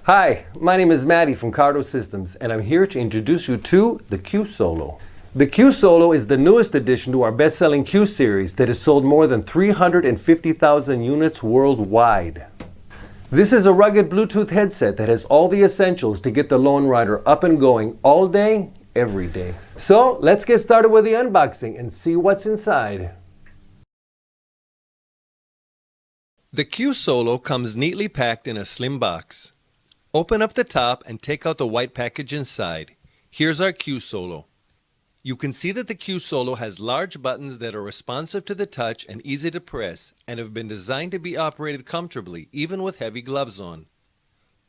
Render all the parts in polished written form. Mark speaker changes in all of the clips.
Speaker 1: Hi, my name is Maddie from Cardo Systems, and I'm here to introduce you to the Q Solo. The Q Solo is the newest addition to our best-selling Q series that has sold more than 350,000 units worldwide. This is a rugged Bluetooth headset that has all the essentials to get the lone rider up and going all day, every day. So let's get started with the unboxing and see what's inside.
Speaker 2: The Q Solo comes neatly packed in a slim box. Open up the top and take out the white package inside. Here's our Q Solo. You can see that the Q Solo has large buttons that are responsive to the touch and easy to press and have been designed to be operated comfortably even with heavy gloves on.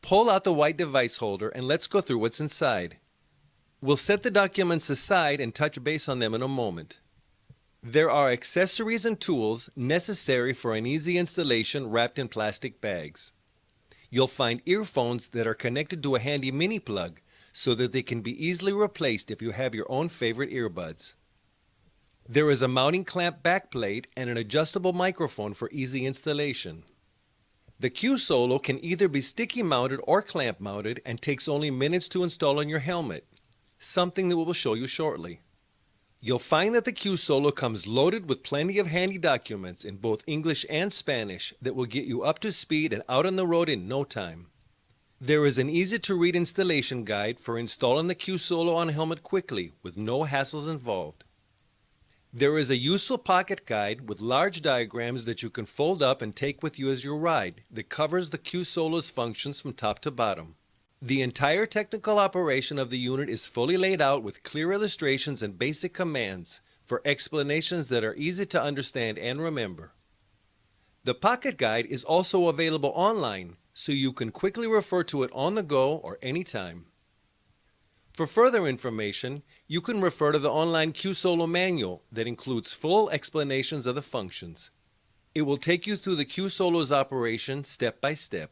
Speaker 2: Pull out the white device holder and let's go through what's inside. We'll set the documents aside and touch base on them in a moment. There are accessories and tools necessary for an easy installation wrapped in plastic bags. You'll find earphones that are connected to a handy mini plug so that they can be easily replaced if you have your own favorite earbuds. There is a mounting clamp backplate and an adjustable microphone for easy installation. The Q Solo can either be sticky mounted or clamp mounted and takes only minutes to install on your helmet, something that we will show you shortly. You'll find that the Q Solo comes loaded with plenty of handy documents in both English and Spanish that will get you up to speed and out on the road in no time. There is an easy-to-read installation guide for installing the Q Solo on a helmet quickly with no hassles involved. There is a useful pocket guide with large diagrams that you can fold up and take with you as you ride that covers the Q Solo's functions from top to bottom. The entire technical operation of the unit is fully laid out with clear illustrations and basic commands for explanations that are easy to understand and remember. The Pocket Guide is also available online, so you can quickly refer to it on the go or anytime. For further information, you can refer to the online Q Solo manual that includes full explanations of the functions. It will take you through the Q Solo's operation step by step.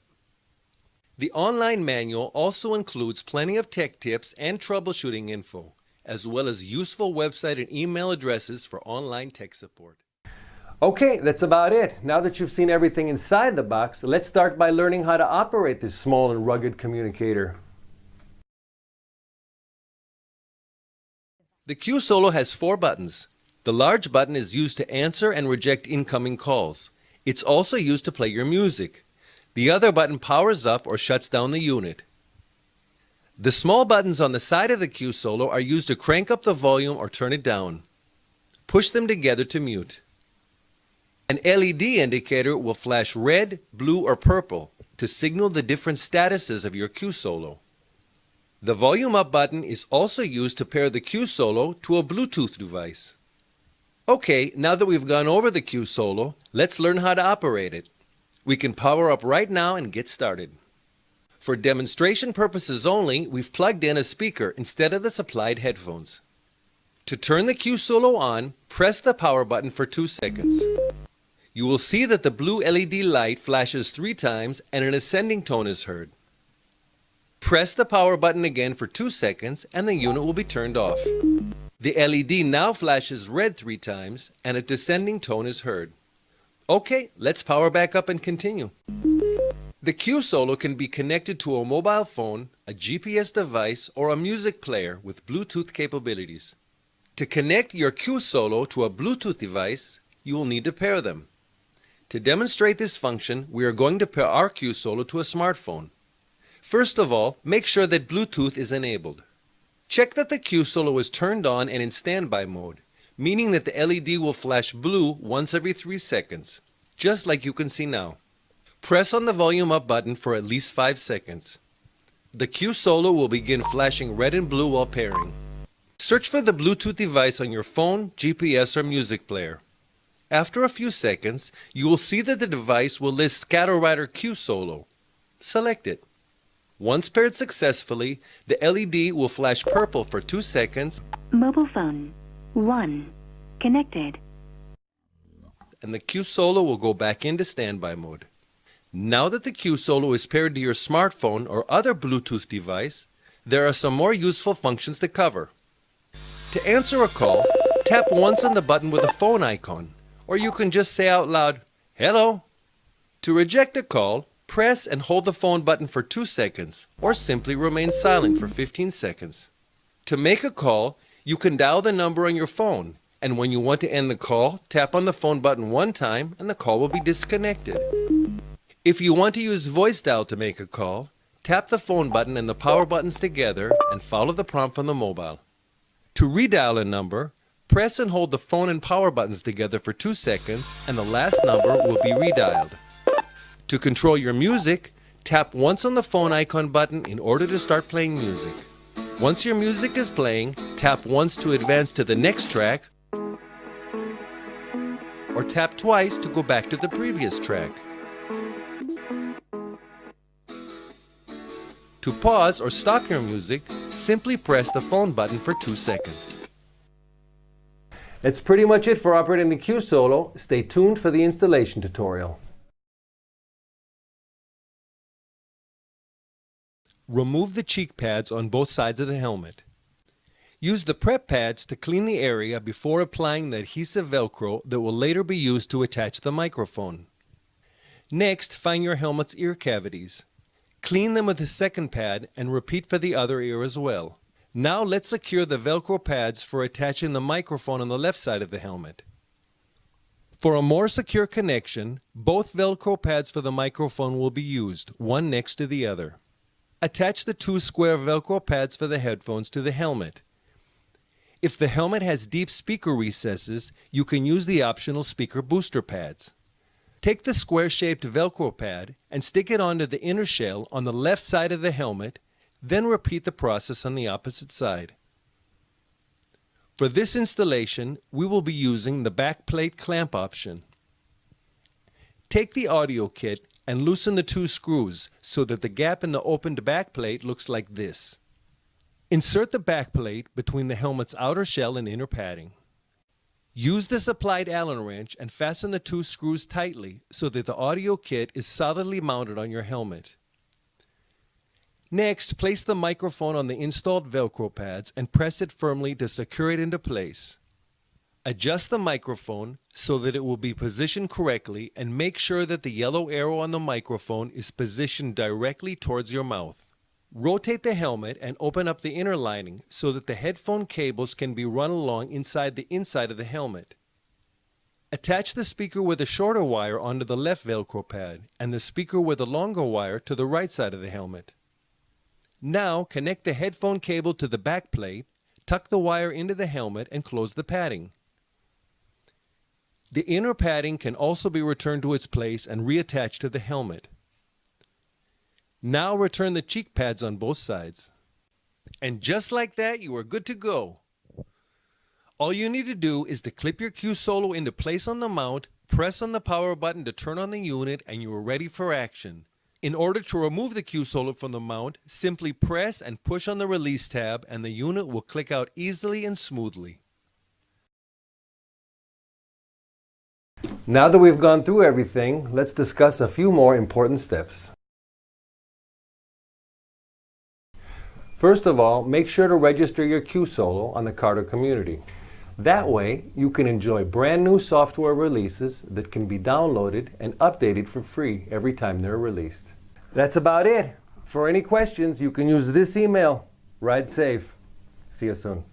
Speaker 2: The online manual also includes plenty of tech tips and troubleshooting info, as well as useful website and email addresses for online tech support.
Speaker 1: Okay, that's about it. Now that you've seen everything inside the box, let's start by learning how to operate this small and rugged communicator.
Speaker 2: The Q Solo has 4 buttons. The large button is used to answer and reject incoming calls. It's also used to play your music. The other button powers up or shuts down the unit. The small buttons on the side of the Q Solo are used to crank up the volume or turn it down. Push them together to mute. An LED indicator will flash red, blue, or purple to signal the different statuses of your Q Solo. The volume up button is also used to pair the Q Solo to a Bluetooth device. Okay, now that we've gone over the Q Solo, let's learn how to operate it. We can power up right now and get started. For demonstration purposes only, we've plugged in a speaker instead of the supplied headphones. To turn the Q Solo on, press the power button for 2 seconds. You will see that the blue LED light flashes 3 times and an ascending tone is heard. Press the power button again for 2 seconds and the unit will be turned off. The LED now flashes red 3 times and a descending tone is heard. Okay, let's power back up and continue. The Q Solo can be connected to a mobile phone, a GPS device, or a music player with Bluetooth capabilities. To connect your Q Solo to a Bluetooth device, you will need to pair them. To demonstrate this function, we are going to pair our Q Solo to a smartphone. First of all, make sure that Bluetooth is enabled. Check that the Q Solo is turned on and in standby mode, meaning that the LED will flash blue once every 3 seconds, just like you can see now. Press on the volume up button for at least 5 seconds. The Q Solo will begin flashing red and blue while pairing. Search for the Bluetooth device on your phone, GPS, or music player. After a few seconds, you will see that the device will list Scatter Rider Q Solo. Select it. Once paired successfully, the LED will flash purple for 2 seconds.
Speaker 3: Mobile phone 1 connected.
Speaker 2: And the Q Solo will go back into standby mode. Now that the Q Solo is paired to your smartphone or other Bluetooth device, there are some more useful functions to cover. To answer a call, tap once on the button with a phone icon, or you can just say out loud, "Hello." To reject a call, press and hold the phone button for 2 seconds, or simply remain silent for 15 seconds. To make a call, you can dial the number on your phone, and when you want to end the call, tap on the phone button one time and the call will be disconnected. If you want to use voice dial to make a call, tap the phone button and the power buttons together and follow the prompt from the mobile. To redial a number, press and hold the phone and power buttons together for 2 seconds and the last number will be redialed. To control your music, tap once on the phone icon button in order to start playing music. Once your music is playing, tap once to advance to the next track, or tap twice to go back to the previous track. To pause or stop your music, simply press the phone button for 2 seconds.
Speaker 1: That's pretty much it for operating the Q Solo. Stay tuned for the installation tutorial.
Speaker 2: Remove the cheek pads on both sides of the helmet. Use the prep pads to clean the area before applying the adhesive Velcro that will later be used to attach the microphone. Next, find your helmet's ear cavities. Clean them with the second pad and repeat for the other ear as well. Now let's secure the Velcro pads for attaching the microphone on the left side of the helmet. For a more secure connection, both Velcro pads for the microphone will be used, one next to the other. Attach the 2 square Velcro pads for the headphones to the helmet. If the helmet has deep speaker recesses, you can use the optional speaker booster pads. Take the square-shaped Velcro pad and stick it onto the inner shell on the left side of the helmet, then repeat the process on the opposite side. For this installation, we will be using the backplate clamp option. Take the audio kit and loosen the 2 screws so that the gap in the opened backplate looks like this. Insert the backplate between the helmet's outer shell and inner padding. Use the supplied Allen wrench and fasten the 2 screws tightly so that the audio kit is solidly mounted on your helmet. Next, place the microphone on the installed Velcro pads and press it firmly to secure it into place. Adjust the microphone so that it will be positioned correctly and make sure that the yellow arrow on the microphone is positioned directly towards your mouth. Rotate the helmet and open up the inner lining so that the headphone cables can be run along inside the inside of the helmet. Attach the speaker with a shorter wire onto the left Velcro pad and the speaker with a longer wire to the right side of the helmet. Now connect the headphone cable to the back plate, tuck the wire into the helmet and close the padding. The inner padding can also be returned to its place and reattached to the helmet. Now return the cheek pads on both sides. And just like that, you are good to go. All you need to do is to clip your Q Solo into place on the mount, press on the power button to turn on the unit, and you are ready for action. In order to remove the Q Solo from the mount, simply press and push on the release tab and the unit will click out easily and smoothly.
Speaker 1: Now that we've gone through everything, let's discuss a few more important steps. First of all, make sure to register your Q Solo on the Cardo community. That way, you can enjoy brand new software releases that can be downloaded and updated for free every time they're released. That's about it. For any questions, you can use this email. Ride safe. See you soon.